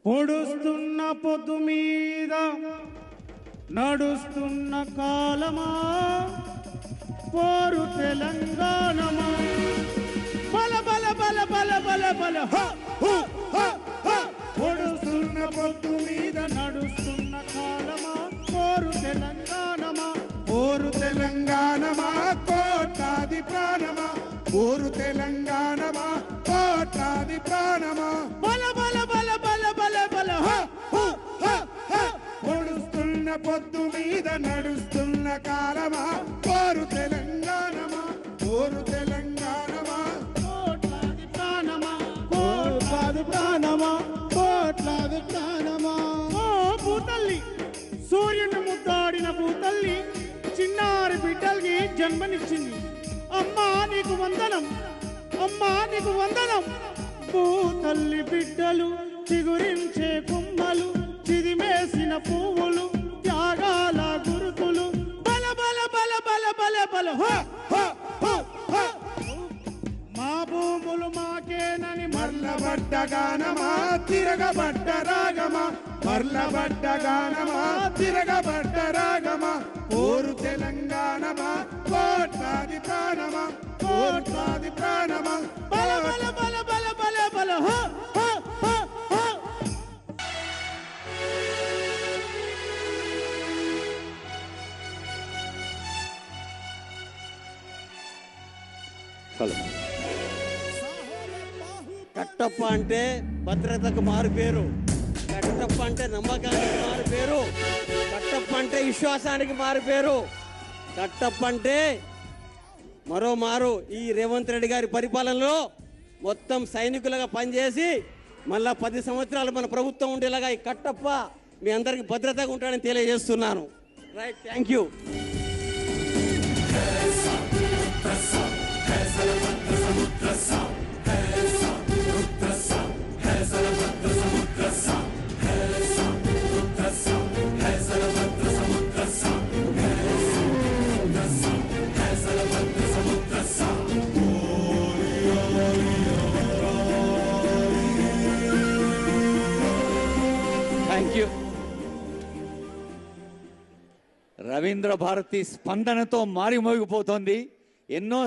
పొడుస్తున్న పొద్దు మీద నడుస్తున్న కాలమా పోరు తెలంగాణమా బల బల బల బల బల బల పొడుస్తున్న పొద్దు మీద నడుస్తున్న కాలమా పోరు తెలంగాణమా పోరు తెలంగాణమా కోట్లాది ప్రాణమా పోరు తెలంగాణమా కోట్లాది ప్రాణమా బల బల బల బల బల బల పొడుస్తున్న పొద్దు మీద నడుస్తున్న కాలమా పోరు తెలంగాణమా పోరు తెలంగాణమా కోట్లాది ప్రాణమా కోట్లాది ప్రాణమా కోట్లాది ప్రాణమా ఓ భూతల్లి సూర్యుని ముద్దాడిన భూతల్లి చిన్నారి బిడ్డలకి జన్మనిచ్చింది అమ్మా నీకు వందనం అమ్మా నీకు వందనం భూతల్లి బిడ్డలు చిగురించే కొమ్మలు చిదిమేసిన పువ్వులు త్యాగాల గురుతులు బల బల బల బల బల బల మా భూములు మాకేనని మర్లబడ్డ గానమా తిరగబడ్డ రాగమా మర్లబడ్డ గానమా తిరగబడ్డ రాగమా పోరు తెలంగాణమా కోట్లాది ప్రాణమా కోట్లాది ప్రాణమా బల బల బల బల బల బల కట్టప్ప అంటే భద్రతకు మారు పేరు, కట్టప్ప అంటే నమ్మకానికి మారు పేరు, కట్టప్ప అంటే విశ్వాసానికి మారు పేరు, కట్టప్ప అంటే మరో మారు ఈ రేవంత్ రెడ్డి గారి పరిపాలనలో మొత్తం సైనికులుగా పనిచేసి మళ్ళా 10 సంవత్సరాలు మన ప్రభుత్వం ఉండేలాగా ఈ కట్టప్ప మీ అందరికి భద్రతగా ఉంటాడని తెలియజేస్తున్నాను. Right, thank you. Ravindra Bharati స్పందనతో మారిమోగిపోతోంది. ఎన్నో